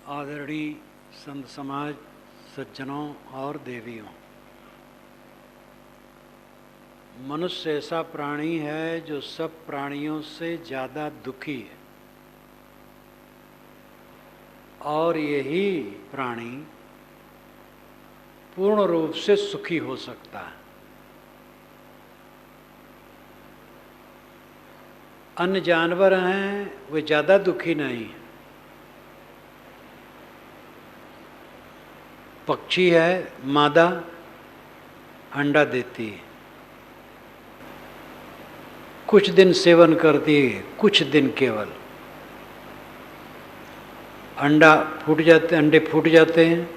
आदरणीय संत समाज, सज्जनों और देवियों, मनुष्य ऐसा प्राणी है जो सब प्राणियों से ज़्यादा दुखी है और यही प्राणी पूर्ण रूप से सुखी हो सकता है। अन्य जानवर हैं वे ज़्यादा दुखी नहीं हैं। पक्षी है, मादा अंडा देती है, कुछ दिन सेवन करती है, कुछ दिन केवल। अंडे फूट जाते हैं,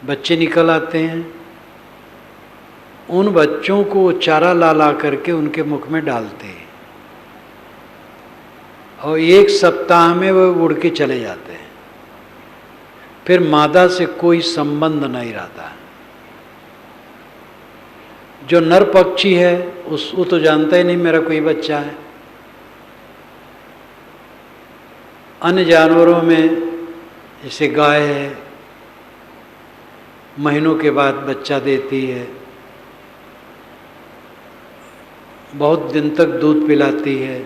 बच्चे निकल आते हैं। उन बच्चों को चारा ला ला करके उनके मुख में डालते हैं और एक सप्ताह में वो उड़ के चले जाते हैं। फिर मादा से कोई संबंध नहीं रहता। जो नर पक्षी है वो तो जानता ही नहीं मेरा कोई बच्चा है। अन्य जानवरों में जैसे गाय है, महीनों के बाद बच्चा देती है, बहुत दिन तक दूध पिलाती है,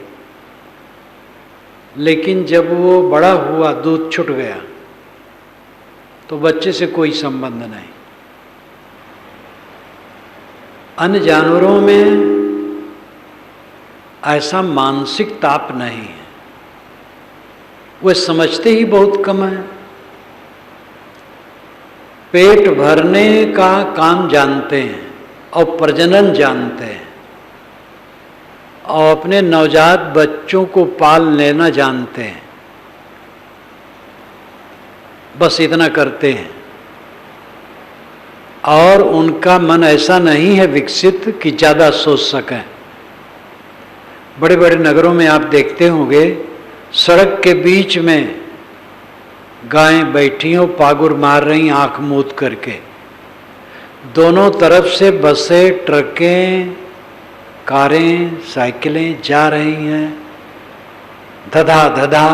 लेकिन जब वो बड़ा हुआ, दूध छूट गया, तो बच्चे से कोई संबंध नहीं। अन्य जानवरों में ऐसा मानसिक ताप नहीं है, वे समझते ही बहुत कम है। पेट भरने का काम जानते हैं और प्रजनन जानते हैं और अपने नवजात बच्चों को पाल लेना जानते हैं, बस इतना करते हैं। और उनका मन ऐसा नहीं है विकसित कि ज़्यादा सोच सकें। बड़े बड़े नगरों में आप देखते होंगे, सड़क के बीच में गायें बैठी हो, पागुर मार रही आंख मूंद करके। दोनों तरफ से बसें, ट्रकें, कारें, साइकिलें जा रही हैं, धधा धधा।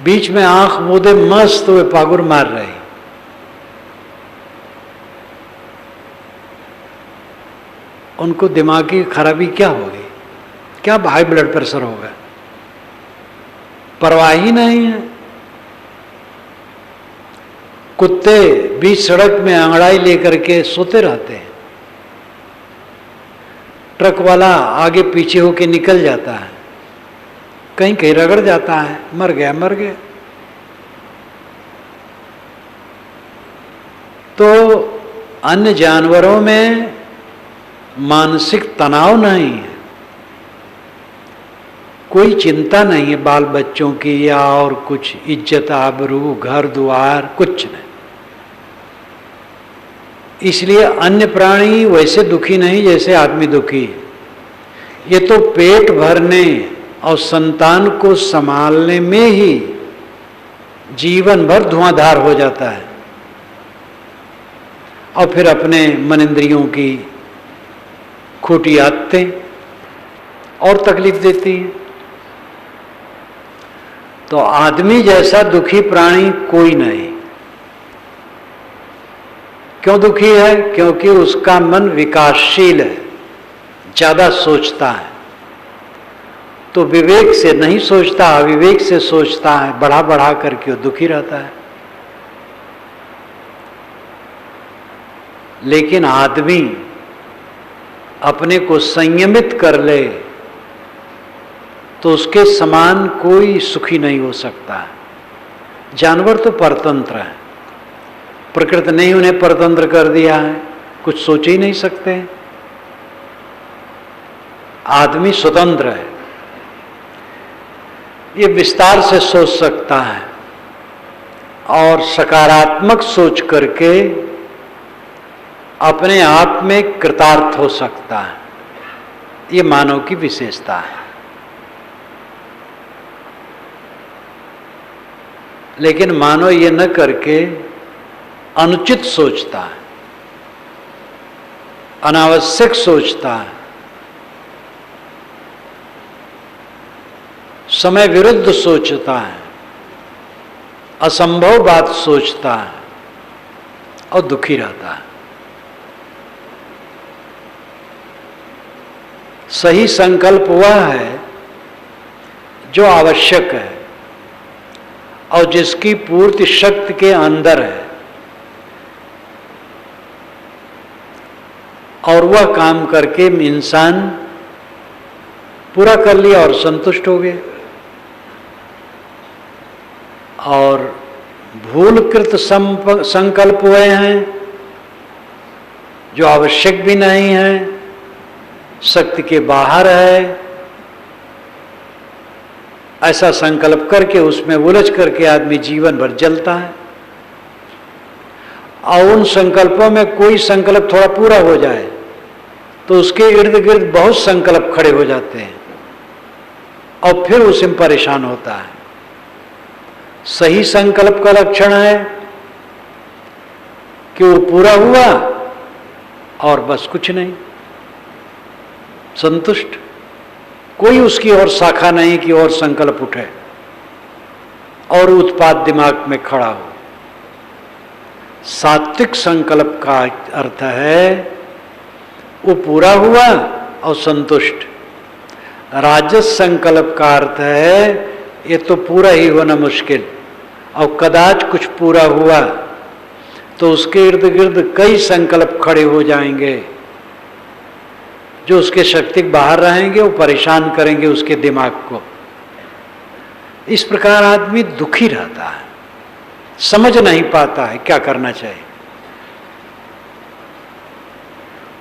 बीच में आंख मूंदे मस्त वे पागुर मार रही। उनको दिमागी खराबी क्या होगी, क्या हाई ब्लड प्रेशर होगा, परवाह ही नहीं है। कुत्ते बीच सड़क में अंगड़ाई लेकर के सोते रहते हैं। ट्रक वाला आगे पीछे होके निकल जाता है, कहीं कहीं रगड़ जाता है, मर गया मर गया। तो अन्य जानवरों में मानसिक तनाव नहीं है, कोई चिंता नहीं है बाल बच्चों की या और कुछ, इज्जत आबरू, घर द्वार, कुछ नहीं। इसलिए अन्य प्राणी वैसे दुखी नहीं जैसे आदमी दुखी है। ये तो पेट भरने और संतान को संभालने में ही जीवन भर धुआंधार हो जाता है और फिर अपने मन इंद्रियों की खोटी आदतें और तकलीफ देती हैं। तो आदमी जैसा दुखी प्राणी कोई नहीं। क्यों दुखी है? क्योंकि उसका मन विकासशील है, ज्यादा सोचता है। तो विवेक से नहीं सोचता, अविवेक से सोचता है, बढ़ा बढ़ा करके वो दुखी रहता है। लेकिन आदमी अपने को संयमित कर ले तो उसके समान कोई सुखी नहीं हो सकता। जानवर तो परतंत्र है, प्रकृति ने उन्हें परतंत्र कर दिया है, कुछ सोच ही नहीं सकते। आदमी स्वतंत्र है, ये विस्तार से सोच सकता है और सकारात्मक सोच करके अपने आप में कृतार्थ हो सकता है। ये मानव की विशेषता है। लेकिन मानव ये न करके अनुचित सोचता है, अनावश्यक सोचता है, समय विरुद्ध सोचता है, असंभव बात सोचता है और दुखी रहता है। सही संकल्प वह है जो आवश्यक है और जिसकी पूर्ति शक्ति के अंदर है, और वह काम करके इंसान पूरा कर लिया और संतुष्ट हो गए। और भूलकृत संकल्प हुए हैं जो आवश्यक भी नहीं है, शक्ति के बाहर है, ऐसा संकल्प करके उसमें उलझ करके आदमी जीवन भर जलता है। और उन संकल्पों में कोई संकल्प थोड़ा पूरा हो जाए तो उसके इर्द गिर्द बहुत संकल्प खड़े हो जाते हैं और फिर उसमें परेशान होता है। सही संकल्प का लक्षण है कि वो पूरा हुआ और बस कुछ नहीं, संतुष्ट, कोई उसकी और शाखा नहीं कि और संकल्प उठे और उत्पाद दिमाग में खड़ा हो। सात्विक संकल्प का अर्थ है वो पूरा हुआ और संतुष्ट। राजस संकल्प का अर्थ है ये तो पूरा ही होना मुश्किल, और कदाच कुछ पूरा हुआ तो उसके इर्द गिर्द कई संकल्प खड़े हो जाएंगे जो उसके शक्ति के बाहर रहेंगे, वो परेशान करेंगे उसके दिमाग को। इस प्रकार आदमी दुखी रहता है, समझ नहीं पाता है क्या करना चाहिए।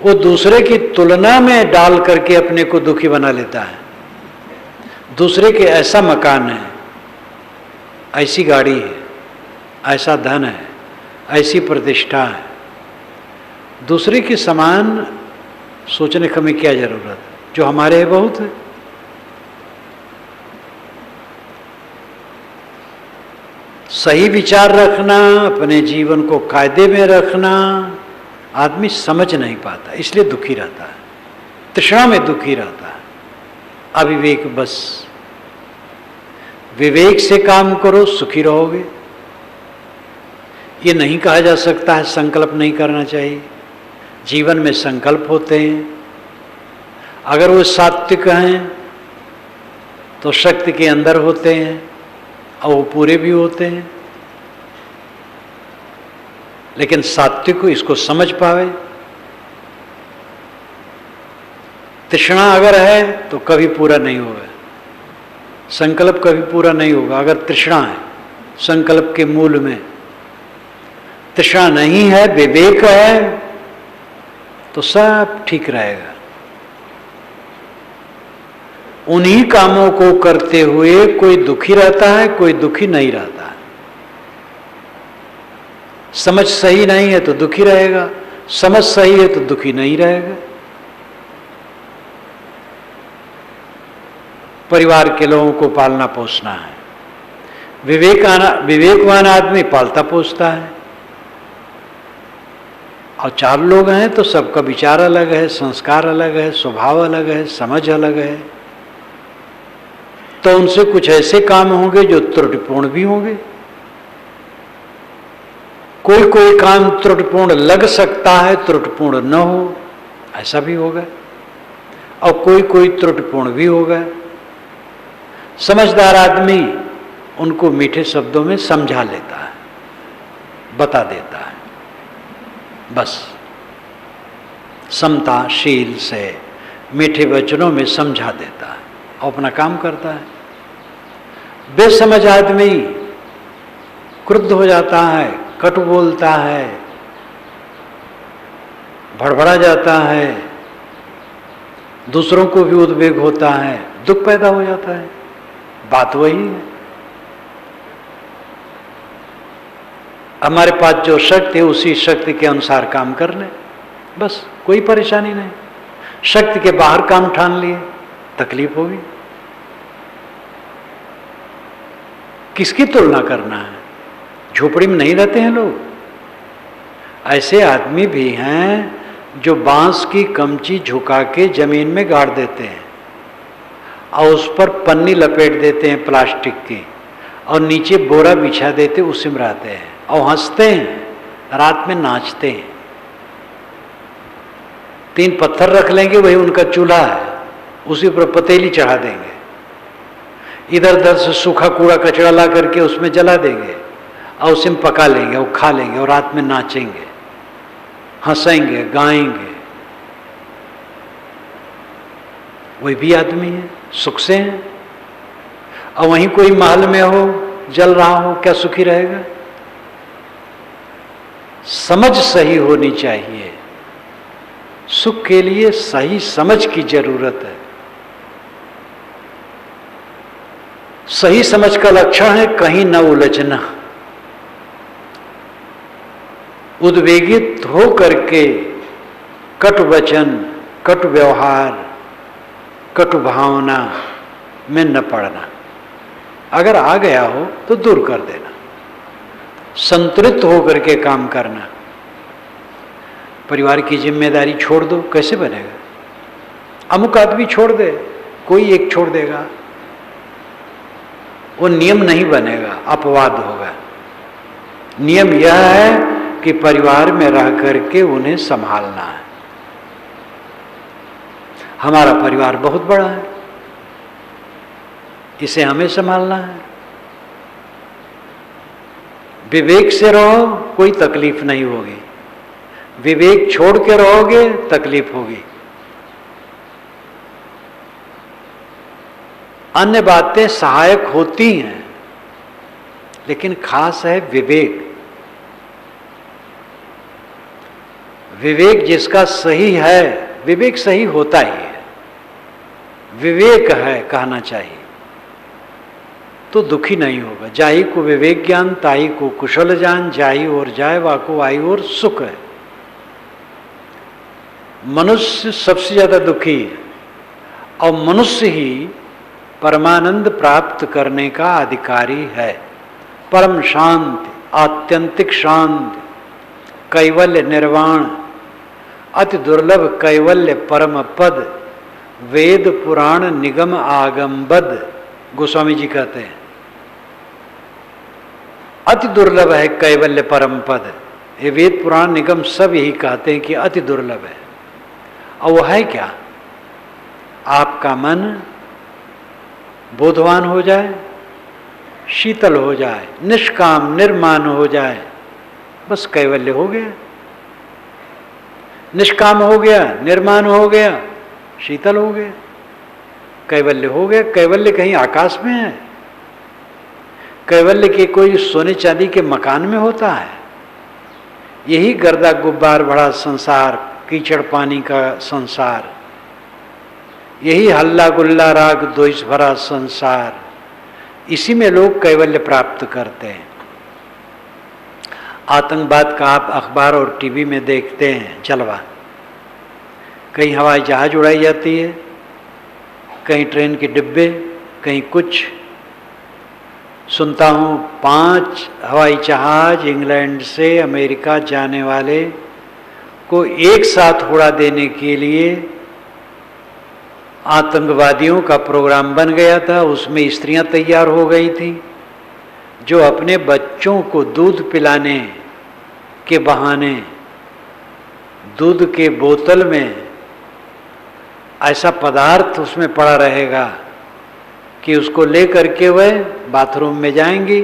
वो दूसरे की तुलना में डाल करके अपने को दुखी बना लेता है। दूसरे के ऐसा मकान है, ऐसी गाड़ी है, ऐसा धन है, ऐसी प्रतिष्ठा है, दूसरे के समान सोचने का हमें क्या जरूरत है, जो हमारे है बहुत है। सही विचार रखना, अपने जीवन को कायदे में रखना आदमी समझ नहीं पाता, इसलिए दुखी रहता है, तृष्णा में दुखी रहता है। अविवेक बस, विवेक से काम करो सुखी रहोगे। ये नहीं कहा जा सकता है संकल्प नहीं करना चाहिए। जीवन में संकल्प होते हैं, अगर वो सात्विक हैं तो शक्ति के अंदर होते हैं और वो पूरे भी होते हैं। लेकिन सात्विक को इसको समझ पावे। तृष्णा अगर है तो कभी पूरा नहीं होगा, संकल्प कभी पूरा नहीं होगा। अगर तृष्णा है संकल्प के मूल में, तृष्णा नहीं है, विवेक है, तो सब ठीक रहेगा। उन्हीं कामों को करते हुए कोई दुखी रहता है, कोई दुखी नहीं रहता है। समझ सही नहीं है तो दुखी रहेगा, समझ सही है तो दुखी नहीं रहेगा। परिवार के लोगों को पालना पोसना है, विवेकवान आदमी पालता पोसता है। और चार लोग हैं तो सबका विचार अलग है, संस्कार अलग है, स्वभाव अलग है, समझ अलग है, तो उनसे कुछ ऐसे काम होंगे जो त्रुटिपूर्ण भी होंगे। कोई काम त्रुटिपूर्ण लग सकता है, त्रुटिपूर्ण न हो, ऐसा भी होगा, और कोई त्रुटिपूर्ण भी होगा। समझदार आदमी उनको मीठे शब्दों में समझा लेता है, बता देता है, बस समताशील से मीठे वचनों में समझा देता है और अपना काम करता है। बेसमझ आदमी क्रुद्ध हो जाता है, कटु बोलता है, भड़बड़ा जाता है, दूसरों को भी उद्वेग होता है, दुख पैदा हो जाता है। बात वही है। हमारे पास जो शक्ति है उसी शक्ति के अनुसार काम कर ले, बस कोई परेशानी नहीं। शक्ति के बाहर काम ठान लिए तकलीफ होगी। किसकी तुलना करना है? झोपड़ी में नहीं रहते हैं लोग। ऐसे आदमी भी हैं जो बांस की कमची झुका के जमीन में गाड़ देते हैं और उस पर पन्नी लपेट देते हैं प्लास्टिक की, और नीचे बोरा बिछा देते, उसी में रहते हैं और हंसते हैं, रात में नाचते हैं। 3 पत्थर रख लेंगे, वही उनका चूल्हा है, उसी पर पतीली चढ़ा देंगे, इधर उधर से सूखा कूड़ा कचरा ला करके उसमें जला देंगे और उसी में पका लेंगे और खा लेंगे और रात में नाचेंगे, हंसेंगे, गाएंगे। वही भी आदमी है, सुख से हैं। और वहीं कोई महल में हो, जल रहा हो, क्या सुखी रहेगा? समझ सही होनी चाहिए। सुख के लिए सही समझ की जरूरत है। सही समझ का लक्षण है कहीं न उलझना। उद्वेगित हो करके कटु वचन, कटु व्यवहार, कटु भावना में न पड़ना। अगर आ गया हो तो दूर कर देना, संतुलित होकर के काम करना। परिवार की जिम्मेदारी छोड़ दो, कैसे बनेगा? अमुक आदमी छोड़ दे, कोई एक छोड़ देगा, वो नियम नहीं बनेगा, अपवाद होगा। नियम यह है कि परिवार में रह करके उन्हें संभालना है। हमारा परिवार बहुत बड़ा है, इसे हमें संभालना है। विवेक से रहो, कोई तकलीफ नहीं होगी। विवेक छोड़ के रहोगे, तकलीफ होगी। अन्य बातें सहायक होती हैं, लेकिन खास है विवेक। विवेक जिसका सही है, विवेक सही होता ही है, विवेक है कहना चाहिए, तो दुखी नहीं होगा। जाहि को विवेक ज्ञान, ताहि को कुशल जान, जाहि और जाय वाको आई और सुख है। मनुष्य सबसे ज्यादा दुखी है और मनुष्य ही परमानंद प्राप्त करने का अधिकारी है। परम शांति, आत्यंतिक शांति, कैवल्य निर्वाण, अति दुर्लभ कैवल्य परम पद, वेद पुराण निगम आगमबद, गोस्वामी जी कहते हैं। अति दुर्लभ है कैवल्य परम पद। ये वेद पुराण निगम सब यही कहते हैं कि अति दुर्लभ है। और वो है क्या? आपका मन बोधवान हो जाए, शीतल हो जाए, निष्काम निर्मान हो जाए, बस कैवल्य हो गया। निष्काम हो गया, निर्मान हो गया, शीतल हो गया, कैवल्य हो गया। कैवल्य कहीं आकाश में है? कैवल्य के कोई सोने चांदी के मकान में होता है? यही गर्दा गुब्बार भरा संसार, कीचड़ पानी का संसार, यही हल्ला गुल्ला राग द्वेष भरा संसार, इसी में लोग कैवल्य प्राप्त करते हैं। आतंकवाद का आप अखबार और टीवी में देखते हैं जलवा। कहीं हवाई जहाज उड़ाई जाती है, कहीं ट्रेन के डिब्बे, कहीं कुछ। सुनता हूँ 5 हवाई जहाज इंग्लैंड से अमेरिका जाने वाले को एक साथ उड़ा देने के लिए आतंकवादियों का प्रोग्राम बन गया था। उसमें स्त्रियां तैयार हो गई थी जो अपने बच्चों को दूध पिलाने के बहाने दूध के बोतल में ऐसा पदार्थ उसमें पड़ा रहेगा कि उसको लेकर के वह बाथरूम में जाएंगी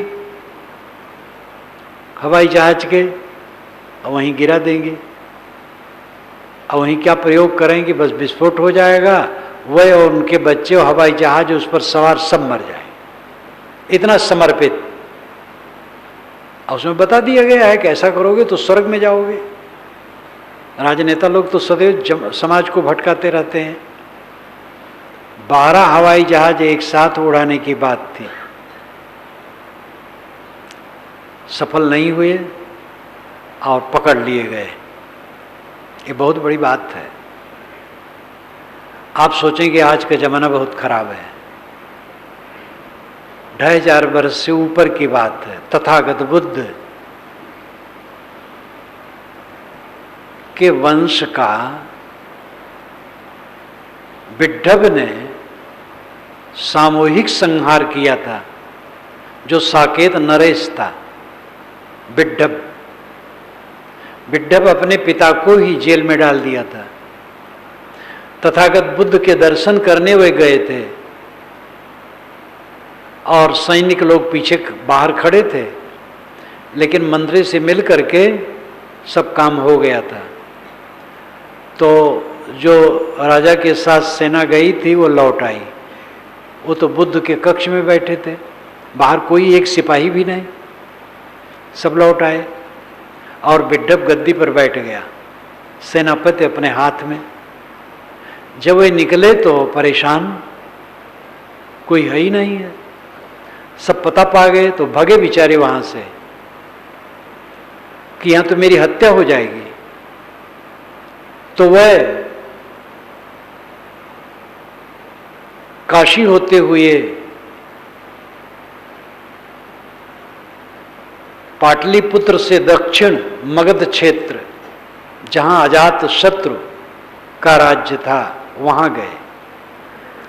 हवाई जहाज के और वहीं गिरा देंगे। और वहीं क्या प्रयोग करेंगे? बस विस्फोट हो जाएगा, वह और उनके बच्चे और हवाई जहाज उस पर सवार सब मर जाएंगे। इतना समर्पित। और उसमें बता दिया गया है कि ऐसा करोगे तो स्वर्ग में जाओगे। राजनेता लोग तो सदैव समाज को भटकाते रहते हैं। 12 हवाई जहाज एक साथ उड़ाने की बात थी, सफल नहीं हुए और पकड़ लिए गए। ये बहुत बड़ी बात है। आप सोचेंगे आज का जमाना बहुत खराब है। 2500 वर्ष से ऊपर की बात है। तथागत बुद्ध के वंश का विड्ढव ने सामूहिक संहार किया था। जो साकेत नरेश था, विड्ढब। विड्ढब अपने पिता को ही जेल में डाल दिया था। तथागत बुद्ध के दर्शन करने वे गए थे और सैनिक लोग पीछे बाहर खड़े थे, लेकिन मंत्री से मिल करके सब काम हो गया था। तो जो राजा के साथ सेना गई थी वो लौट आई। वो तो बुद्ध के कक्ष में बैठे थे, बाहर कोई एक सिपाही भी नहीं, सब लौट आए और विड्ढब गद्दी पर बैठ गया, सेनापति अपने हाथ में। जब वे निकले तो परेशान, कोई है ही नहीं है। सब पता पा गए तो भगे बेचारे वहां से कि यहां तो मेरी हत्या हो जाएगी। तो वह काशी होते हुए पाटलिपुत्र से दक्षिण मगध क्षेत्र, जहां अजात शत्रु का राज्य था, वहां गए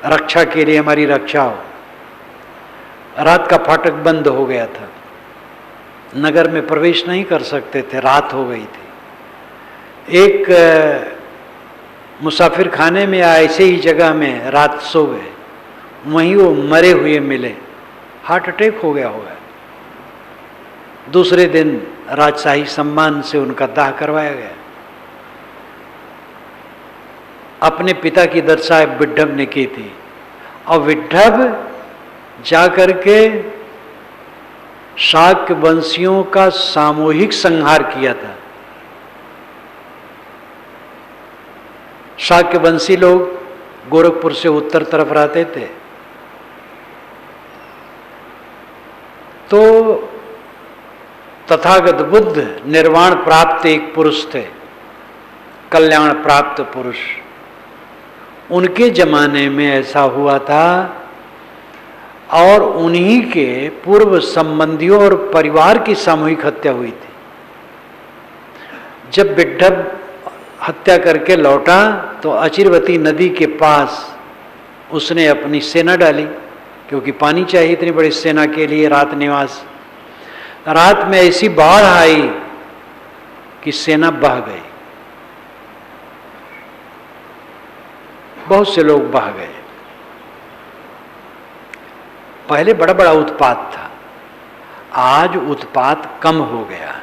रक्षा के लिए, हमारी रक्षा हो। रात का फाटक बंद हो गया था, नगर में प्रवेश नहीं कर सकते थे, रात हो गई थी। एक मुसाफिर खाने में या ऐसे ही जगह में रात सो गए, वहीं वो मरे हुए मिले, हार्ट अटैक हो गया होगा। दूसरे दिन राजशाही सम्मान से उनका दाह करवाया गया। अपने पिता की दर्शाए विड्ढब ने की थी, और विड्ढब जाकर के शाक्य वंशियों का सामूहिक संहार किया था। शाक्य वंशी लोग गोरखपुर से उत्तर तरफ रहते थे। तो तथागत बुद्ध निर्वाण प्राप्त एक पुरुष थे, कल्याण प्राप्त पुरुष। उनके जमाने में ऐसा हुआ था, और उन्हीं के पूर्व संबंधियों और परिवार की सामूहिक हत्या हुई थी। जब विड्ढब हत्या करके लौटा तो अचिरवती नदी के पास उसने अपनी सेना डाली, क्योंकि पानी चाहिए इतनी बड़ी सेना के लिए रात निवास। रात में ऐसी बाढ़ आई कि सेना बह गई, बहुत से लोग बह गए। पहले बड़ा बड़ा उत्पात था, आज उत्पात कम हो गया।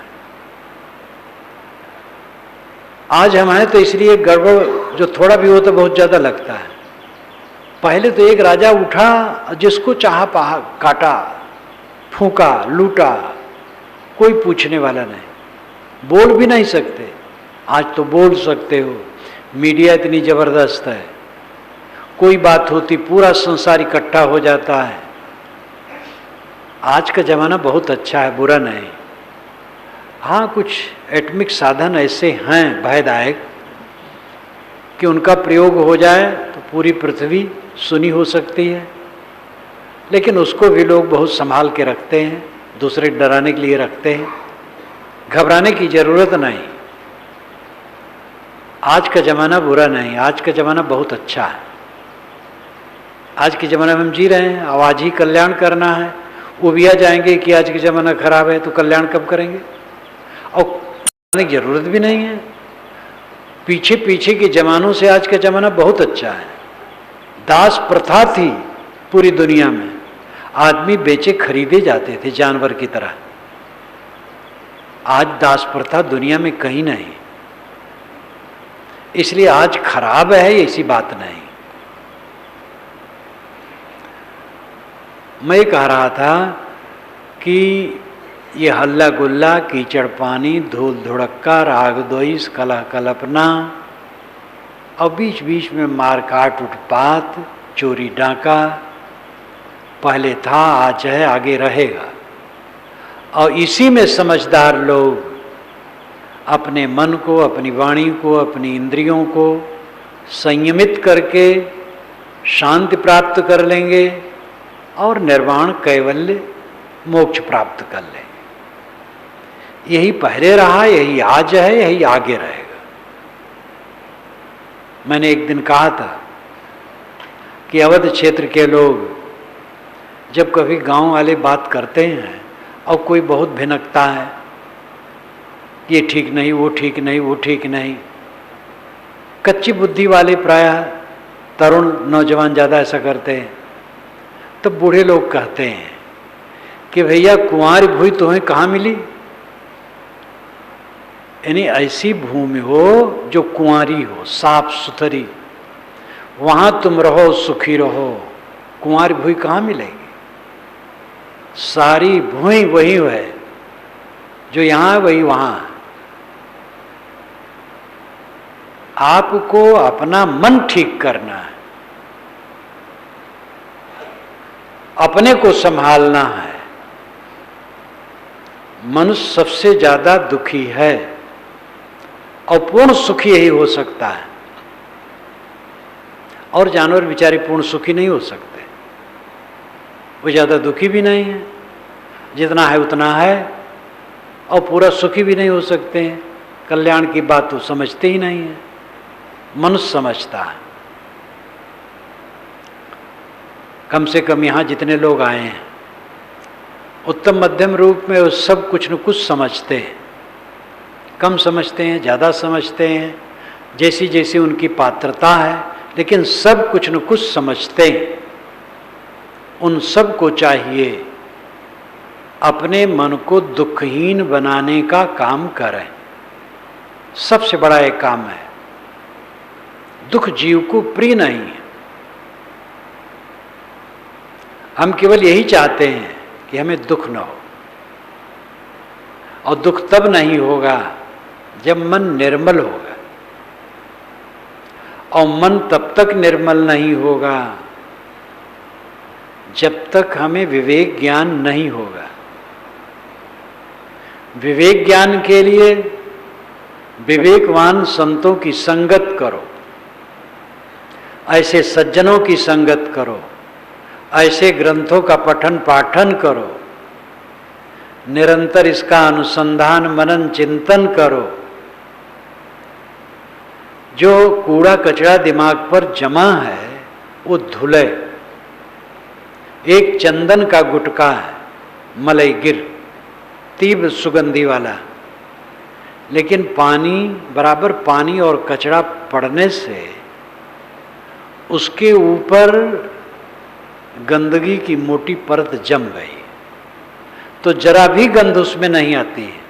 आज हमारे तो इसलिए गड़बड़ जो थोड़ा भी हो तो बहुत ज्यादा लगता है। पहले तो एक राजा उठा, जिसको चाहा पाहा काटा, फूंका, लूटा, कोई पूछने वाला नहीं, बोल भी नहीं सकते। आज तो बोल सकते हो, मीडिया इतनी जबरदस्त है, कोई बात होती पूरा संसार इकट्ठा हो जाता है। आज का जमाना बहुत अच्छा है, बुरा नहीं। हाँ, कुछ एटमिक साधन ऐसे हैं भयदायक कि उनका प्रयोग हो जाए तो पूरी पृथ्वी सुनी हो सकती है, लेकिन उसको भी लोग बहुत संभाल के रखते हैं, दूसरे डराने के लिए रखते हैं। घबराने की जरूरत नहीं। आज का जमाना बुरा नहीं, आज का जमाना बहुत अच्छा है। आज के ज़माने में हम जी रहे हैं, अब आज ही कल्याण करना है। उबिया जाएंगे कि आज के ज़माना खराब है तो कल्याण कब करेंगे, और करने की जरूरत भी नहीं है। पीछे पीछे के ज़मानों से आज का ज़माना बहुत अच्छा है। दास प्रथा थी पूरी दुनिया में, आदमी बेचे खरीदे जाते थे जानवर की तरह। आज दास प्रथा दुनिया में कहीं नहीं, इसलिए आज खराब है ऐसी बात नहीं। मैं कह रहा था कि ये हल्ला गुल्ला, कीचड़ पानी, धूल धुड़क्का, राग द्वेष, कलह कल्पना, और बीच बीच में मारकाट उत्पात, चोरी डाका पहले था, आज है, आगे रहेगा। और इसी में समझदार लोग अपने मन को, अपनी वाणी को, अपनी इंद्रियों को संयमित करके शांति प्राप्त कर लेंगे और निर्वाण कैवल्य मोक्ष प्राप्त कर लेंगे। यही पहले रहा, यही आज है, यही आगे रहेगा। मैंने एक दिन कहा था कि अवध क्षेत्र के लोग जब कभी गांव वाले बात करते हैं और कोई बहुत भिनकता है, ये ठीक नहीं, वो ठीक नहीं, वो ठीक नहीं, कच्ची बुद्धि वाले प्रायः तरुण नौजवान ज़्यादा ऐसा करते हैं। तो बूढ़े लोग कहते हैं कि भैया कुंवारी भूमि तुम्हें कहाँ मिली? यानी ऐसी भूमि हो जो कुंवारी हो, साफ सुथरी, वहाँ तुम रहो, सुखी रहो। कुंवारी भूमि कहाँ मिलेगी? सारी भूमि वही है जो यहाँ है, वही वहाँ है। आपको अपना मन ठीक करना है, अपने को संभालना है। मनुष्य सबसे ज्यादा दुखी है और पूर्ण सुखी यही हो सकता है, और जानवर बेचारे पूर्ण सुखी नहीं हो सकते। वो ज़्यादा दुखी भी नहीं है, जितना है उतना है, और पूरा सुखी भी नहीं हो सकते हैं। कल्याण की बात तो समझते ही नहीं है, मनुष्य समझता है। कम से कम यहाँ जितने लोग आए हैं उत्तम मध्यम रूप में वो सब कुछ न कुछ समझते हैं। कम समझते हैं, ज़्यादा समझते हैं, जैसी जैसी उनकी पात्रता है, लेकिन सब कुछ न कुछ समझते हैं। उन सब को चाहिए अपने मन को दुखहीन बनाने का काम करें। सबसे बड़ा एक काम है। दुख जीव को प्रिय नहीं है। हम केवल यही चाहते हैं कि हमें दुख न हो, और दुख तब नहीं होगा जब मन निर्मल होगा, और मन तब तक निर्मल नहीं होगा जब तक हमें विवेक ज्ञान नहीं होगा। विवेक ज्ञान के लिए विवेकवान संतों की संगत करो, ऐसे सज्जनों की संगत करो, ऐसे ग्रंथों का पठन पाठन करो, निरंतर इसका अनुसंधान मनन चिंतन करो। जो कूड़ा कचरा दिमाग पर जमा है वो धुले। एक चंदन का गुटका है, मलई गिर, तीव्र सुगंधी वाला, लेकिन पानी बराबर पानी और कचरा पड़ने से उसके ऊपर गंदगी की मोटी परत जम गई, तो जरा भी गंध उसमें नहीं आती है।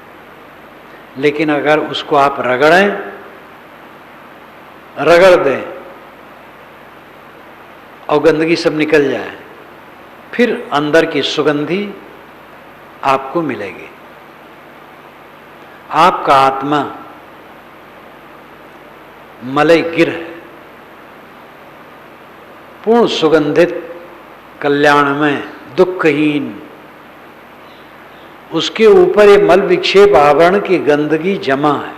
लेकिन अगर उसको आप रगड़ दें और गंदगी सब निकल जाए, फिर अंदर की सुगंधी आपको मिलेगी। आपका आत्मा मलई गिर है, पूर्ण सुगंधित, कल्याणमय, दुखहीन। उसके ऊपर ये मल विक्षेप आवरण की गंदगी जमा है।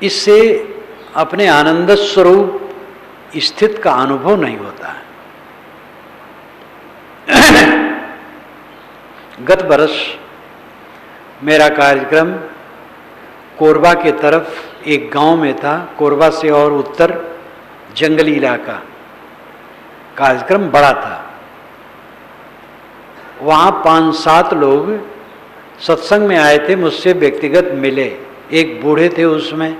इससे अपने आनंद स्वरूप स्थित का अनुभव नहीं होता है। गत वर्ष मेरा कार्यक्रम कोरबा के तरफ एक गांव में था। कोरबा से और उत्तर जंगली इलाका, कार्यक्रम बड़ा था। वहाँ 5-7 लोग सत्संग में आए थे, मुझसे व्यक्तिगत मिले। एक बूढ़े थे, उसमें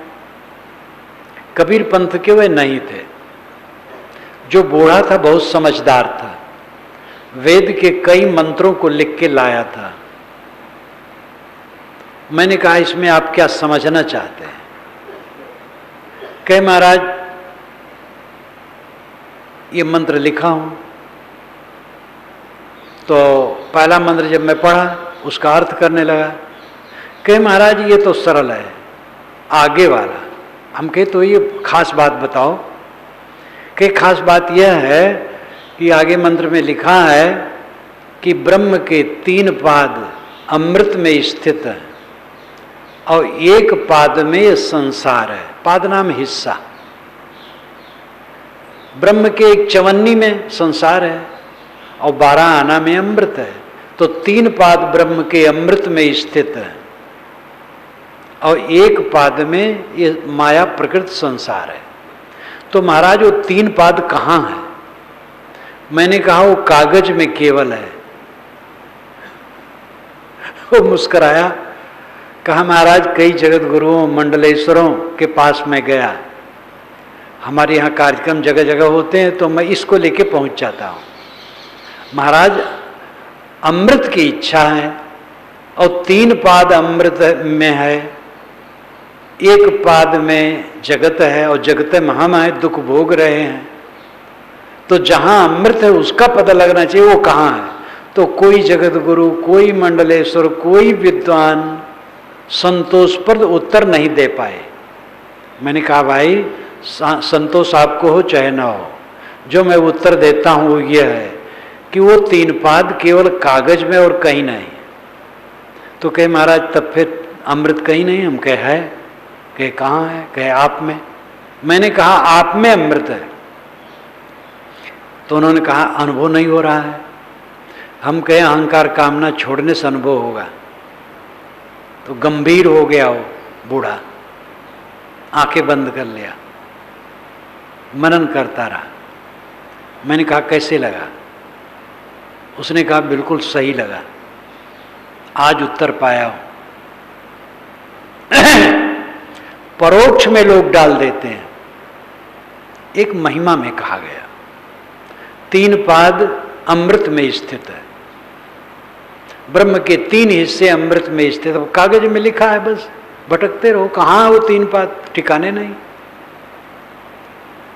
कबीर पंथ के वे नहीं थे। जो बूढ़ा था बहुत समझदार था, वेद के कई मंत्रों को लिख के लाया था। मैंने कहा इसमें आप क्या समझना चाहते हैं? कहे महाराज ये मंत्र लिखा हूं। तो पहला मंत्र जब मैं पढ़ा उसका अर्थ करने लगा। कहे महाराज ये तो सरल है, आगे वाला। हम कहे तो ये खास बात बताओ। कि खास बात यह है कि आगे मंत्र में लिखा है कि ब्रह्म के 3 पाद अमृत में स्थित है और एक पाद में ये संसार है। पाद नाम हिस्सा। ब्रह्म के एक चवन्नी में संसार है और 12 आना में अमृत है। तो 3 पाद ब्रह्म के अमृत में स्थित है और एक पाद में ये माया प्रकृत संसार है। तो महाराज वो 3 पाद कहाँ है? मैंने कहा वो कागज में केवल है। वो मुस्कुराया, कहा महाराज कई जगत गुरुओं मंडलेश्वरों के पास में गया, हमारे यहाँ कार्यक्रम जगह जगह होते हैं तो मैं इसको लेके पहुंच जाता हूँ। महाराज अमृत की इच्छा है और 3 पाद अमृत में है, 1 पाद में जगत है और जगत में हम है, दुख भोग रहे हैं। तो जहां अमृत है उसका पता लगना चाहिए, वो कहाँ है। तो कोई जगत गुरु, कोई मंडलेश्वर, कोई विद्वान संतोषप्रद उत्तर नहीं दे पाए। मैंने कहा भाई संतोष आपको हो चाहे ना हो, जो मैं उत्तर देता हूं वो ये है कि वो 3 पाद केवल कागज में और कहीं नहीं। तो कहे महाराज तब फिर अमृत कहीं नहीं। हम कहे है। कहे कहाँ है? कहे आप में। मैंने कहा आप में अमृत है। तो उन्होंने कहा अनुभव नहीं हो रहा है। हम कहे अहंकार कामना छोड़ने से अनुभव होगा। तो गंभीर हो गया वो बूढ़ा, आंखें बंद कर लिया, मनन करता रहा। मैंने कहा कैसे लगा? उसने कहा बिल्कुल सही लगा, आज उत्तर पाया हूं। परोक्ष में लोग डाल देते हैं, एक महिमा में कहा गया 3 पाद अमृत में स्थित है, ब्रह्म के 3 हिस्से अमृत में स्थित है। कागज में लिखा है, बस भटकते रहो, कहाँ वो 3 पाद, ठिकाने नहीं।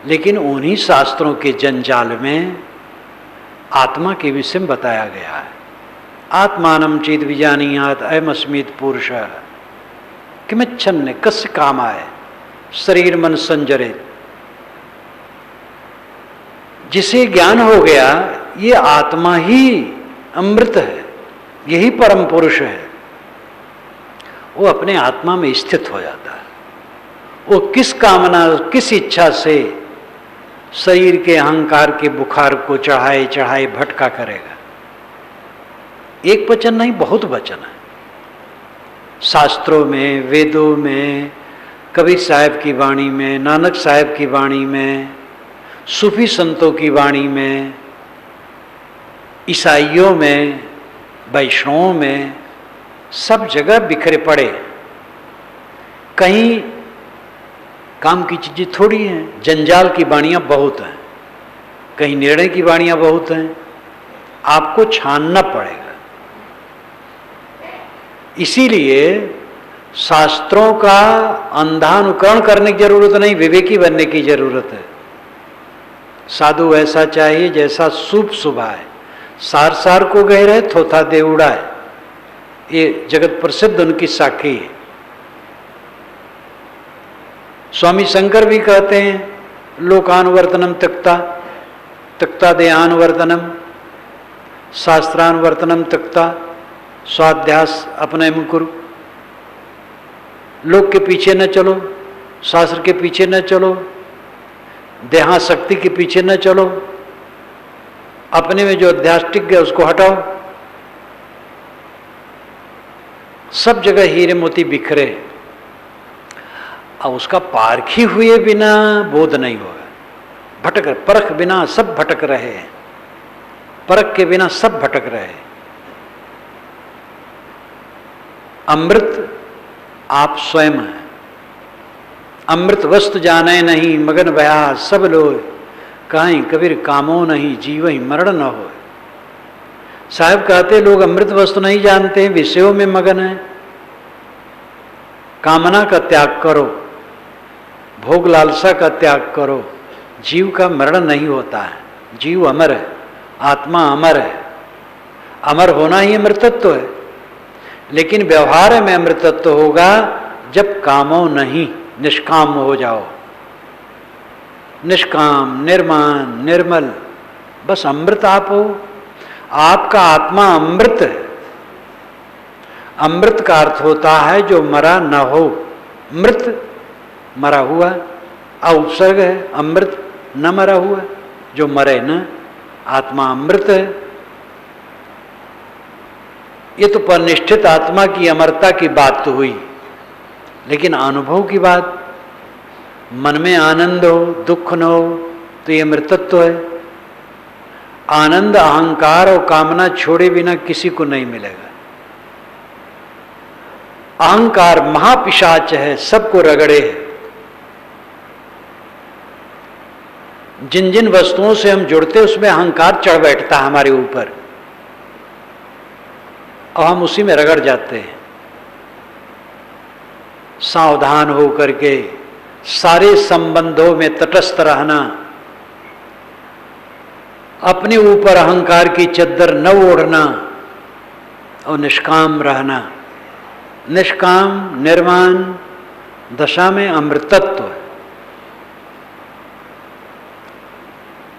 लेकिन उन्हीं शास्त्रों के जंजाल में आत्मा के विषय में बताया गया है। आत्मानम चेत विजानीयात अयमस्मित पुरुष किमिच्छन्ने कस्य कामाय शरीर मन संजरे। जिसे ज्ञान हो गया ये आत्मा ही अमृत है, यही परम पुरुष है, वो अपने आत्मा में स्थित हो जाता है। वो किस कामना, किस इच्छा से शरीर के अहंकार के बुखार को चढ़ाए चढ़ाए भटका करेगा। एक वचन नहीं, बहुत वचन है शास्त्रों में, वेदों में, कबीर साहब की वाणी में, नानक साहब की वाणी में, सूफी संतों की वाणी में, ईसाइयों में, वैष्णवों में, सब जगह बिखरे पड़े। कहीं काम की चीजें थोड़ी हैं, जंजाल की वाणियां बहुत हैं, कहीं निर्णय की वाणियां बहुत हैं, आपको छानना पड़ेगा। इसीलिए शास्त्रों का अंधानुकरण करने की जरूरत नहीं, विवेकी बनने की जरूरत है। साधु ऐसा चाहिए जैसा शुभ शुभ है, सार सार को गहरा है, थोथा दे उड़ा है। ये जगत प्रसिद्ध उनकी साखी है। स्वामी शंकर भी कहते हैं लोकानुवर्तनम त्यक्ता त्यक्ता देहानुवर्तनम शास्त्रानुवर्तनम त्यक्ता स्वाध्यास अपने मुकुरु। लोक के पीछे न चलो, शास्त्र के पीछे न चलो, देहाशक्ति के पीछे न चलो, अपने में जो अध्यात्मिक है उसको हटाओ। सब जगह हीरे मोती बिखरे, अब उसका पारखी हुए बिना बोध नहीं होगा। भटक, परख बिना सब भटक रहे हैं, परख के बिना सब भटक रहे हैं। अमृत आप स्वयं हैं। अमृत वस्तु जाने नहीं मगन भया सब लोग, कहीं कबीर कामो नहीं जीव ही मरण न हो। साहब कहते लोग अमृत वस्तु नहीं जानते, विषयों में मगन है। कामना का त्याग करो, भोग लालसा का त्याग करो, जीव का मरण नहीं होता है। जीव अमर है, आत्मा अमर है। अमर होना ही अमृतत्व है, लेकिन व्यवहार में अमृतत्व होगा जब कामो नहीं, निष्काम हो जाओ। निष्काम, निर्माण, निर्मल, बस अमृत आप हो। आपका आत्मा अमृत है। अमृत का अर्थ होता है जो मरा न हो। मृत मरा हुआ, औपसर्ग है। अमृत न मरा हुआ, जो मरे न। आत्मा अमृत है। ये तो परनिष्ठित आत्मा की अमरता की बात तो हुई, लेकिन अनुभव की बात, मन में आनंद हो, दुख न हो, तो ये अमृतत्व है। आनंद अहंकार और कामना छोड़े बिना किसी को नहीं मिलेगा। अहंकार महापिशाच है, सबको रगड़े है। जिन जिन वस्तुओं से हम जुड़ते उसमें अहंकार चढ़ बैठता है हमारे ऊपर और हम उसी में रगड़ जाते हैं। सावधान हो करके सारे संबंधों में तटस्थ रहना, अपने ऊपर अहंकार की चद्दर न ओढ़ना और निष्काम रहना। निष्काम निर्वाण दशा में अमृतत्व है।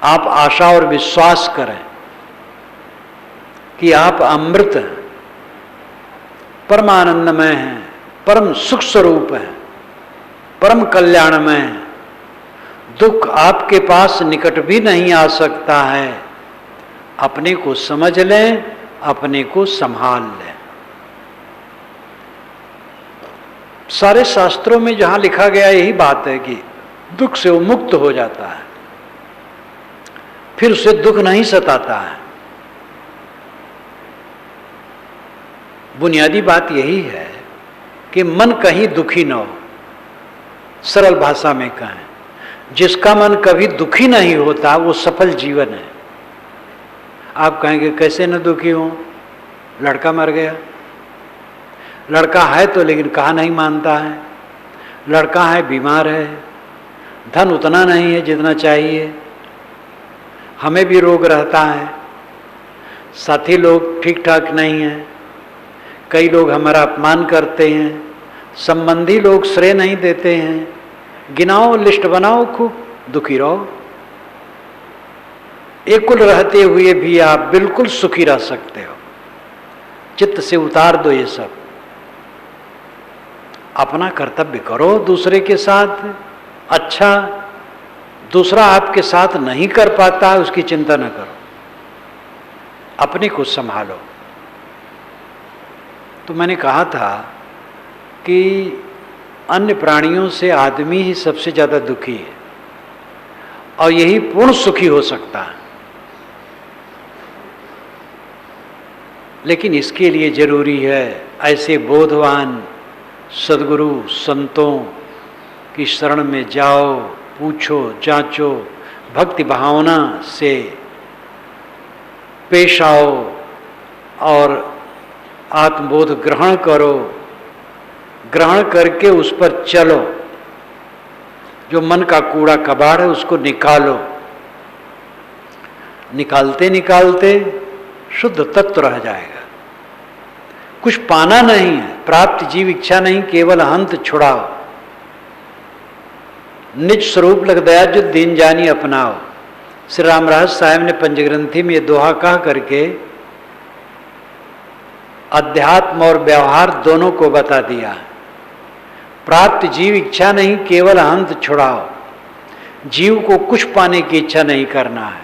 आप आशा और विश्वास करें कि आप अमृत हैं, परमानंदमय हैं, परम सुख स्वरूप हैं, परम कल्याणमय हैं। दुख आपके पास निकट भी नहीं आ सकता है। अपने को समझ लें, अपने को संभाल लें। सारे शास्त्रों में जहां लिखा गया यही बात है कि दुख से वो मुक्त हो जाता है, फिर उसे दुख नहीं सताता है। बुनियादी बात यही है कि मन कहीं दुखी न हो। सरल भाषा में कहें, जिसका मन कभी दुखी नहीं होता वो सफल जीवन है। आप कहेंगे कैसे न दुखी हो, लड़का मर गया। लड़का है तो लेकिन कहा नहीं मानता है, लड़का है बीमार है, धन उतना नहीं है जितना चाहिए, हमें भी रोग रहता है, साथी लोग ठीक ठाक नहीं हैं, कई लोग हमारा अपमान करते हैं, संबंधी लोग श्रेय नहीं देते हैं। गिनाओ, लिस्ट बनाओ, खूब दुखी रहो। एकुल रहते हुए भी आप बिल्कुल सुखी रह सकते हो। चित्त से उतार दो ये सब, अपना कर्तव्य करो दूसरे के साथ। अच्छा, दूसरा आपके साथ नहीं कर पाता है उसकी चिंता न करो, अपने को संभालो। तो मैंने कहा था कि अन्य प्राणियों से आदमी ही सबसे ज्यादा दुखी है और यही पूर्ण सुखी हो सकता है। लेकिन इसके लिए जरूरी है ऐसे बोधवान सद्गुरु संतों की शरण में जाओ, पूछो, जांचो, भक्ति भावना से पेश आओ और आत्मबोध ग्रहण करो। ग्रहण करके उस पर चलो। जो मन का कूड़ा कबाड़ है उसको निकालो। निकालते निकालते शुद्ध तत्व रह जाएगा। कुछ पाना नहीं है, प्राप्त जीव इच्छा नहीं, केवल अंत छुड़ाओ। निज स्वरूप लग दया जो दीन जानी अपनाओ। श्री रामराज साहब ने पंचग्रंथी में ये दोहा कह करके अध्यात्म और व्यवहार दोनों को बता दिया। प्राप्त जीव इच्छा नहीं, केवल अंत छुड़ाओ। जीव को कुछ पाने की इच्छा नहीं करना है,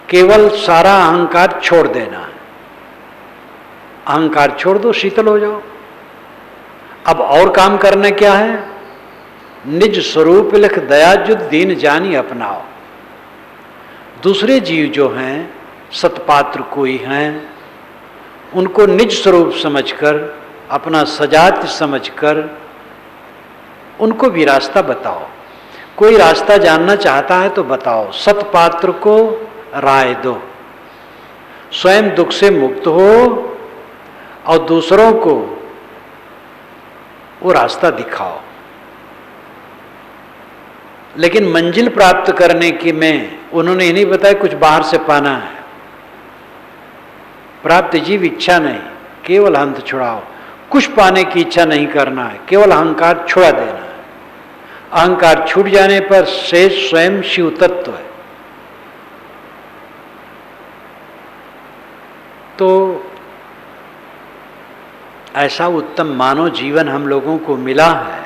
केवल सारा अहंकार छोड़ देना है। अहंकार छोड़ दो, शीतल हो जाओ। अब और काम करना क्या है? निज स्वरूप लिख दया जो दीन जानी अपनाओ। दूसरे जीव जो हैं सतपात्र कोई हैं, उनको निज स्वरूप समझकर, अपना सजात समझकर उनको भी रास्ता बताओ। कोई रास्ता जानना चाहता है तो बताओ, सतपात्र को राय दो। स्वयं दुख से मुक्त हो और दूसरों को वो रास्ता दिखाओ। लेकिन मंजिल प्राप्त करने की में उन्होंने ये नहीं बताया कुछ बाहर से पाना है। प्राप्त जीव इच्छा नहीं, केवल अंत छुड़ाओ। कुछ पाने की इच्छा नहीं करना है, केवल अहंकार छुड़ा देना है। अहंकार छूट जाने पर शेष स्वयं शिव तत्व है। तो ऐसा उत्तम मानव जीवन हम लोगों को मिला है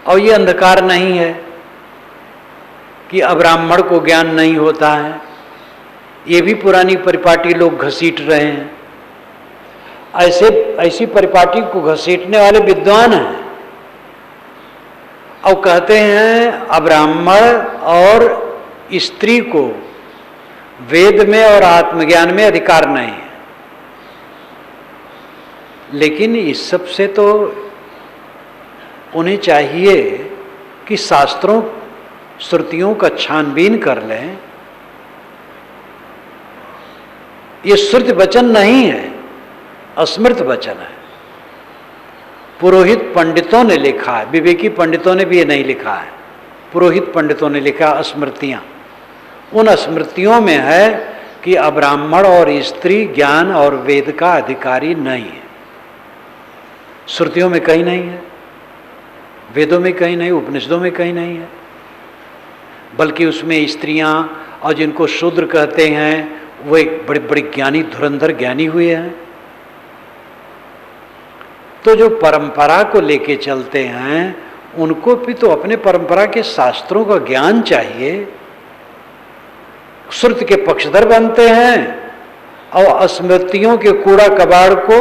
और ये अंधकार नहीं है कि अब्राह्मण को ज्ञान नहीं होता है। ये भी पुरानी परिपाटी लोग घसीट रहे हैं। ऐसी परिपाटी को घसीटने वाले विद्वान हैं और कहते हैं अब्राह्मण और स्त्री को वेद में और आत्मज्ञान में अधिकार नहीं है, लेकिन इस सब से तो उन्हें चाहिए कि शास्त्रों श्रुतियों का छानबीन कर लें। ये श्रुति वचन नहीं है, अस्मृत वचन है। पुरोहित पंडितों ने लिखा है, विवेकी पंडितों ने भी ये नहीं लिखा है, पुरोहित पंडितों ने लिखा स्मृतियां। उन स्मृतियों में है कि अब्राह्मण और स्त्री ज्ञान और वेद का अधिकारी नहीं है। श्रुतियों में कहीं नहीं है, वेदों में कहीं नहीं, उपनिषदों में कहीं नहीं है, बल्कि उसमें स्त्रियां और जिनको शूद्र कहते हैं वो एक बड़े बड़े ज्ञानी, धुरंधर ज्ञानी हुए हैं। तो जो परंपरा को लेके चलते हैं उनको भी तो अपने परंपरा के शास्त्रों का ज्ञान चाहिए। श्रुति के पक्षधर बनते हैं और स्मृतियों के कूड़ा कबाड़ को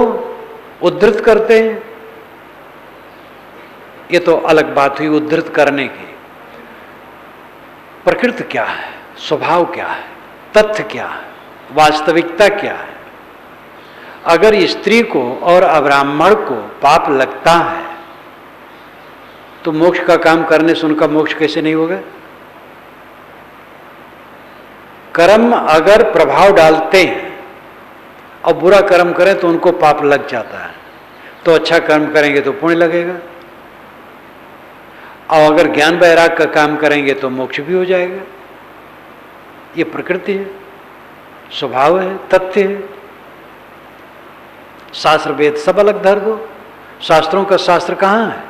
उद्धृत करते हैं। ये तो अलग बात हुई उद्धृत करने की। प्रकृति क्या है, स्वभाव क्या है, तथ्य क्या है, वास्तविकता क्या है। अगर स्त्री को और अब्राह्मण को पाप लगता है तो मोक्ष का काम करने से उनका मोक्ष कैसे नहीं होगा? कर्म अगर प्रभाव डालते हैं और बुरा कर्म करें तो उनको पाप लग जाता है, तो अच्छा कर्म करेंगे तो पुण्य लगेगा, और अगर ज्ञान वैराग का काम करेंगे तो मोक्ष भी हो जाएगा। ये प्रकृति है, स्वभाव है, तथ्य है। शास्त्र वेद सब अलग धर दो। शास्त्रों का शास्त्र कहाँ है?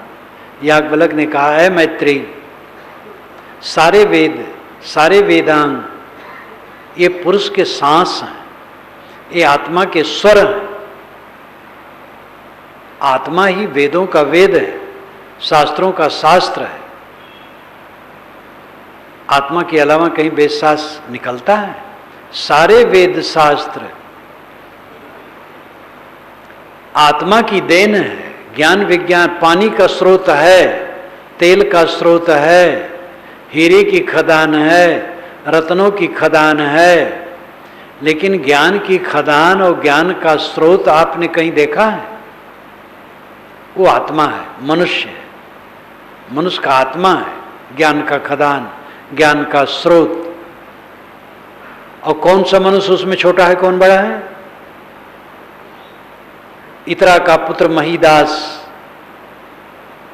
याज्ञवल्क्य ने कहा है मैत्रेयी, सारे वेद, सारे वेदांग ये पुरुष के सांस हैं, ये आत्मा के स्वर हैं। आत्मा ही वेदों का वेद है, शास्त्रों का शास्त्र है। आत्मा के अलावा कहीं वेद शास्त्र निकलता है? सारे वेद शास्त्र आत्मा की देन है। ज्ञान विज्ञान पानी का स्रोत है, तेल का स्रोत है, हीरे की खदान है, रत्नों की खदान है, लेकिन ज्ञान की खदान और ज्ञान का स्रोत आपने कहीं देखा है? वो आत्मा है, मनुष्य है। मनुष्य का आत्मा है ज्ञान का खदान, ज्ञान का स्रोत। और कौन सा मनुष्य उसमें छोटा है, कौन बड़ा है? इतरा का पुत्र महीदास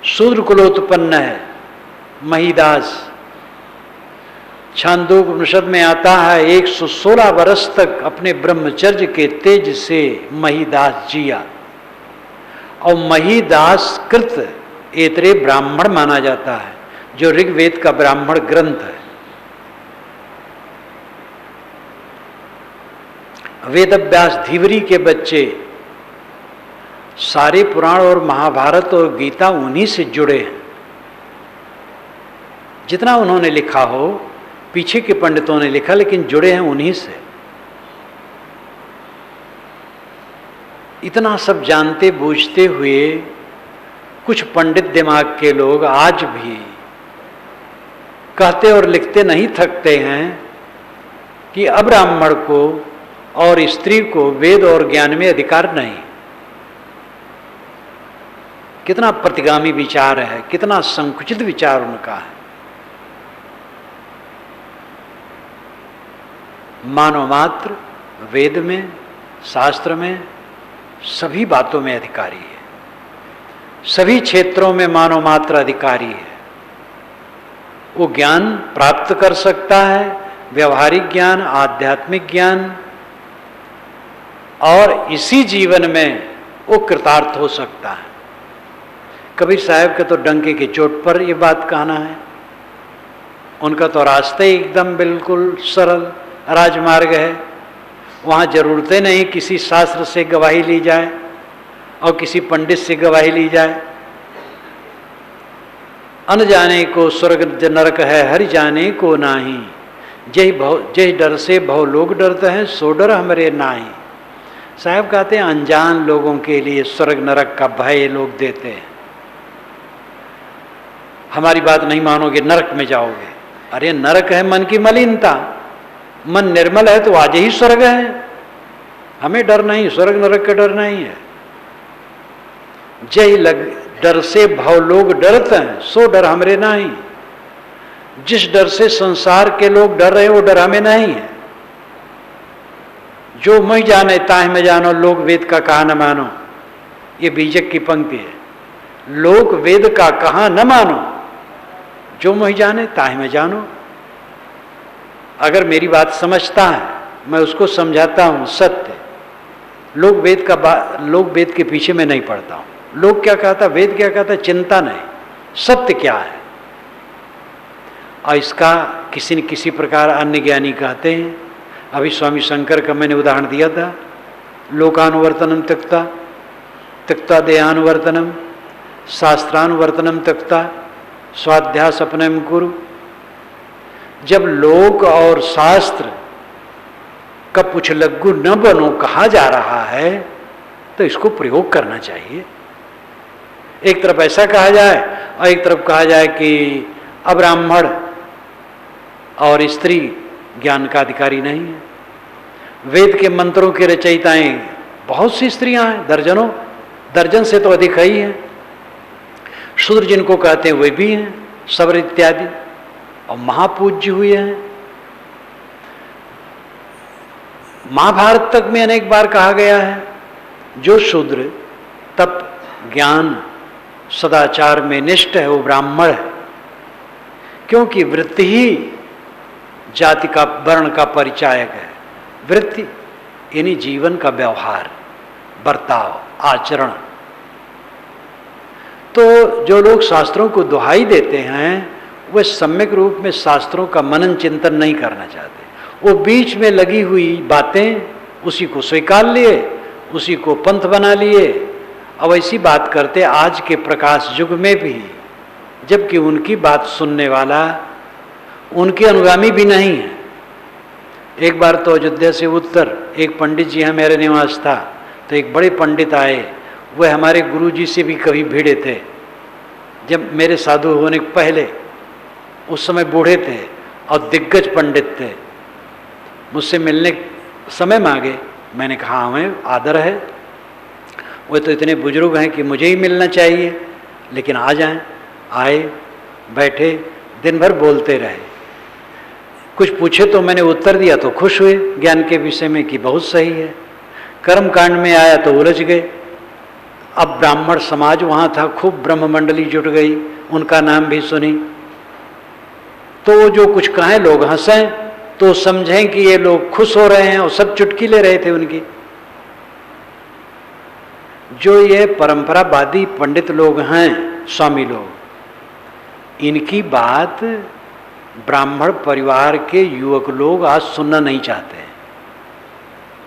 शूद्र कुलोत्पन्न है। महीदास छांदोग्य उपनिषद में आता है 116 वर्ष तक अपने ब्रह्मचर्य के तेज से महीदास जिया, और महीदास कृत एतरे ब्राह्मण माना जाता है, जो ऋग्वेद का ब्राह्मण ग्रंथ है। वेदव्यास धीवरी के बच्चे सारे पुराण और महाभारत और गीता उन्हीं से जुड़े हैं। जितना उन्होंने लिखा हो, पीछे के पंडितों ने लिखा, लेकिन जुड़े हैं उन्हीं से। इतना सब जानते बूझते हुए कुछ पंडित दिमाग के लोग आज भी कहते और लिखते नहीं थकते हैं कि अब्राह्मण को और स्त्री को वेद और ज्ञान में अधिकार नहीं। कितना प्रतिगामी विचार है, कितना संकुचित विचार उनका है। मानव मात्र वेद में, शास्त्र में, सभी बातों में अधिकारी है। सभी क्षेत्रों में मानव मात्र अधिकारी है। वो ज्ञान प्राप्त कर सकता है, व्यवहारिक ज्ञान, आध्यात्मिक ज्ञान, और इसी जीवन में वो कृतार्थ हो सकता है। कबीर साहब के तो डंके की चोट पर ये बात कहना है। उनका तो रास्ते एकदम बिल्कुल सरल राजमार्ग है। वहाँ जरूरतें नहीं किसी शास्त्र से गवाही ली जाए और किसी पंडित से गवाही ली जाए। अन जाने को स्वर्ग नरक है, हरि जाने को नाही। जय डर से भव लोग डरते हैं, सो डर हमरे नाही। साहब कहते हैं अनजान लोगों के लिए स्वर्ग नरक का भय लोग देते हैं। हमारी बात नहीं मानोगे नरक में जाओगे, अरे नरक है मन की मलिनता, मन निर्मल है तो आज ही स्वर्ग है। हमें डर नहीं, स्वर्ग नरक का डर नहीं है। जय लग डर से भव लोग डरते हैं, सो डर हमरे नहीं। जिस डर से संसार के लोग डर रहे वो डर हमें नहीं है। जो मैं जाने ताहि में जानो, लोग वेद का कहा न मानो, ये बीजक की पंक्ति है। लोग वेद का कहा न मानो, जो मैं जाने ताहि में जानो। अगर मेरी बात समझता है, मैं उसको समझाता हूं सत्य। लोग वेद के पीछे में नहीं पड़ता हूं। लोग क्या कहता, वेद क्या कहता, चिंता नहीं, सत्य क्या है। और इसका किसी न किसी प्रकार अन्य ज्ञानी कहते हैं। अभी स्वामी शंकर का मैंने उदाहरण दिया था, लोकानुवर्तनम त्यक्ता, त्यक्ता देहानुवर्तनम, शास्त्रानुवर्तनम त्यक्ता, स्वाध्यास अपनम कुरु। जब लोक और शास्त्र का पुछलग्गू न बनो कहा जा रहा है तो इसको प्रयोग करना चाहिए। एक तरफ ऐसा कहा जाए और एक तरफ कहा जाए कि अब्राह्मण और स्त्री ज्ञान का अधिकारी नहीं है। वेद के मंत्रों के रचयिताएं बहुत सी स्त्रियां हैं, दर्जनों, दर्जन से तो अधिक ही हैं। शूद्र जिनको कहते हैं वे भी हैं, सबर इत्यादि, और महापूज्य हुए हैं। महाभारत तक में अनेक बार कहा गया है, जो शूद्र तप ज्ञान सदाचार में निष्ठ है वो ब्राह्मण है। क्योंकि वृत्ति ही जाति का, वर्ण का परिचायक है। वृत्ति यानी जीवन का व्यवहार, बर्ताव, आचरण। तो जो लोग शास्त्रों को दुहाई देते हैं वे सम्यक रूप में शास्त्रों का मनन चिंतन नहीं करना चाहते। वो बीच में लगी हुई बातें उसी को स्वीकार लिए, उसी को पंथ बना लिए। अब ऐसी बात करते आज के प्रकाश युग में भी, जबकि उनकी बात सुनने वाला उनके अनुगामी भी नहीं है। एक बार तो अयोध्या से उत्तर एक पंडित जी यहाँ मेरे निवास था, तो एक बड़े पंडित आए। वह हमारे गुरु जी से भी कभी भिड़े थे, जब मेरे साधु होने के पहले। उस समय बूढ़े थे और दिग्गज पंडित थे। मुझसे मिलने समय मांगे, मैंने कहा हमें आदर है, वे तो इतने बुजुर्ग हैं कि मुझे ही मिलना चाहिए, लेकिन आ जाएं। आए, बैठे, दिन भर बोलते रहे। कुछ पूछे तो मैंने उत्तर दिया तो खुश हुए ज्ञान के विषय में कि बहुत सही है। कर्म कांड में आया तो उलझ गए। अब ब्राह्मण समाज वहाँ था, खूब ब्रह्म मंडली जुट गई, उनका नाम भी सुनी। तो जो कुछ कहें लोग हंसें तो समझें कि ये लोग खुश हो रहे हैं, और सब चुटकी ले रहे थे उनकी। जो ये परंपरावादी पंडित लोग हैं, स्वामी लोग, इनकी बात ब्राह्मण परिवार के युवक लोग आज सुनना नहीं चाहते हैं,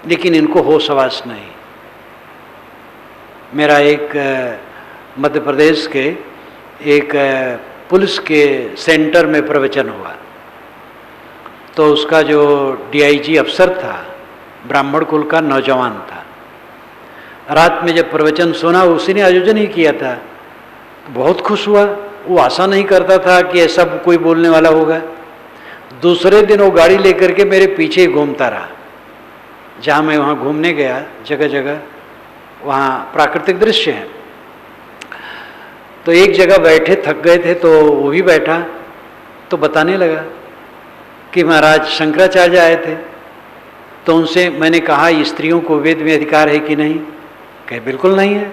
लेकिन इनको होश हवास नहीं। मेरा एक मध्य प्रदेश के एक पुलिस के सेंटर में प्रवचन हुआ, तो उसका जो डीआईजी अफसर था, ब्राह्मण कुल का नौजवान था। रात में जब प्रवचन सुना, उसी ने आयोजन ही किया था, बहुत खुश हुआ। वो आशा नहीं करता था कि ऐसा कोई बोलने वाला होगा। दूसरे दिन वो गाड़ी लेकर के मेरे पीछे ही घूमता रहा। जहाँ मैं वहाँ घूमने गया, जगह जगह वहाँ प्राकृतिक दृश्य है। तो एक जगह बैठे, थक गए थे, तो वो भी बैठा, तो बताने लगा कि महाराज शंकराचार्य आए थे। तो उनसे मैंने कहा स्त्रियों को वेद में अधिकार है कि नहीं? कहे बिल्कुल नहीं है।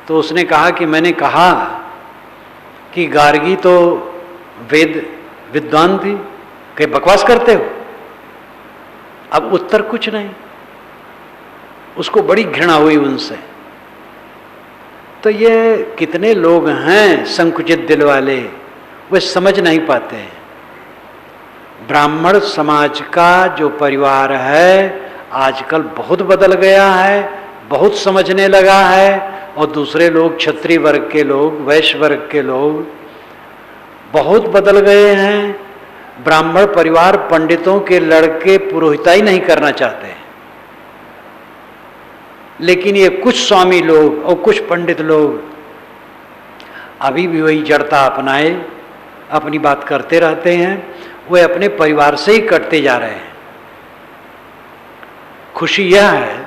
तो उसने कहा कि मैंने कहा कि गार्गी तो वेद विद्वान थी, कहे बकवास करते हो। अब उत्तर कुछ नहीं, उसको बड़ी घृणा हुई उनसे। तो ये कितने लोग हैं संकुचित दिल वाले, वे समझ नहीं पाते हैं। ब्राह्मण समाज का जो परिवार है आजकल बहुत बदल गया है, बहुत समझने लगा है। और दूसरे लोग, क्षत्रिय वर्ग के लोग, वैश्य वर्ग के लोग बहुत बदल गए हैं। ब्राह्मण परिवार पंडितों के लड़के पुरोहिताई नहीं करना चाहते हैं, लेकिन ये कुछ स्वामी लोग और कुछ पंडित लोग अभी भी वही जड़ता अपनाए अपनी बात करते रहते हैं, वे अपने परिवार से ही कटते जा रहे हैं। खुशी यह है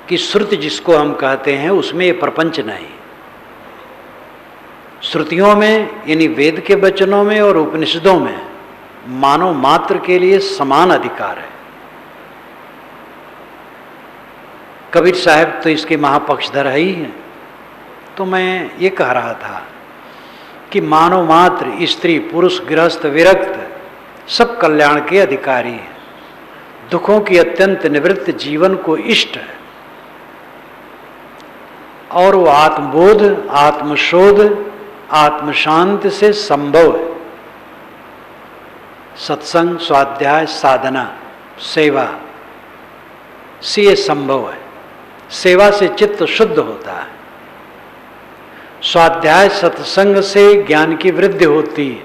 कि श्रुति जिसको हम कहते हैं उसमें ये प्रपंच नहीं। श्रुतियों में यानी वेद के वचनों में और उपनिषदों में मानव मात्र के लिए समान अधिकार है। कबीर साहब तो इसके महापक्षधर ही हैं। तो मैं ये कह रहा था कि मानव मात्र स्त्री पुरुष गृहस्थ विरक्त सब कल्याण के अधिकारी हैं, दुखों की अत्यंत निवृत्त जीवन को इष्ट है, और वो आत्मबोध आत्मशोध आत्मशांति से संभव है। सत्संग स्वाध्याय साधना सेवा से ये संभव है। सेवा से चित्त शुद्ध होता है, स्वाध्याय सत्संग से ज्ञान की वृद्धि होती है,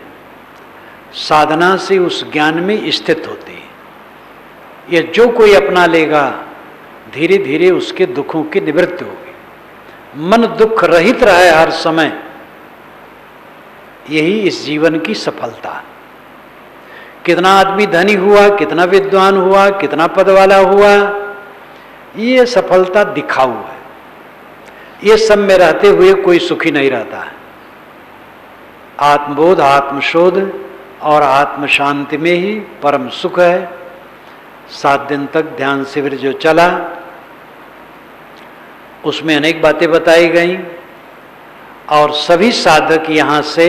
साधना से उस ज्ञान में स्थित होती है। यह जो कोई अपना लेगा धीरे धीरे उसके दुखों की निवृत्ति होगी। मन दुख रहित रहे हर समय, यही इस जीवन की सफलता है। कितना आदमी धनी हुआ, कितना विद्वान हुआ, कितना पद वाला हुआ, ये सफलता दिखाऊ है। ये सब में रहते हुए कोई सुखी नहीं रहता है। आत्मबोध आत्मशोध और आत्म शांति में ही परम सुख है। 7 दिन तक ध्यान शिविर जो चला उसमें अनेक बातें बताई गई, और सभी साधक यहाँ से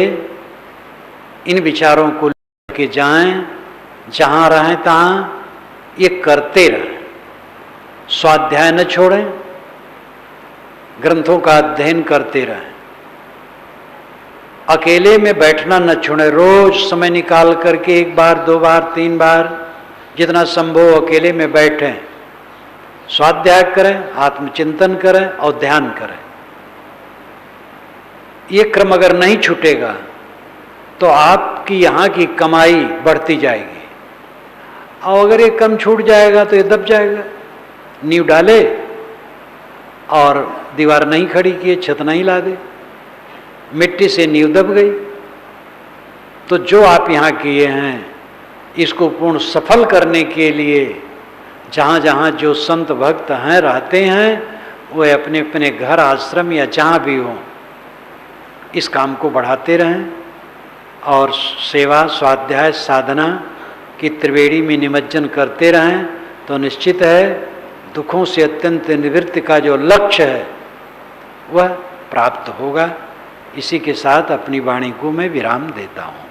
इन विचारों को लेके जाएं, जहाँ रहें तहाँ ये करते रहें, स्वाध्याय न छोड़ें, ग्रंथों का अध्ययन करते रहें, अकेले में बैठना न छोड़ें। रोज समय निकाल करके 1 बार 2 बार 3 बार जितना संभव अकेले में बैठें, स्वाध्याय करें, आत्मचिंतन करें और ध्यान करें। ये क्रम अगर नहीं छूटेगा तो आपकी यहाँ की कमाई बढ़ती जाएगी, और अगर ये कम छूट जाएगा तो ये दब जाएगा। नींव डाले और दीवार नहीं खड़ी किए, छत नहीं ला दे, मिट्टी से नींव दब गई। तो जो आप यहाँ किए हैं इसको पूर्ण सफल करने के लिए जहाँ जहाँ जो संत भक्त हैं रहते हैं, वे अपने अपने घर आश्रम या जहाँ भी हों इस काम को बढ़ाते रहें, और सेवा स्वाध्याय साधना की त्रिवेणी में निमज्जन करते रहें। तो निश्चित है दुखों से अत्यंत निवृत्ति का जो लक्ष्य है वह प्राप्त होगा। इसी के साथ अपनी वाणी को मैं विराम देता हूँ।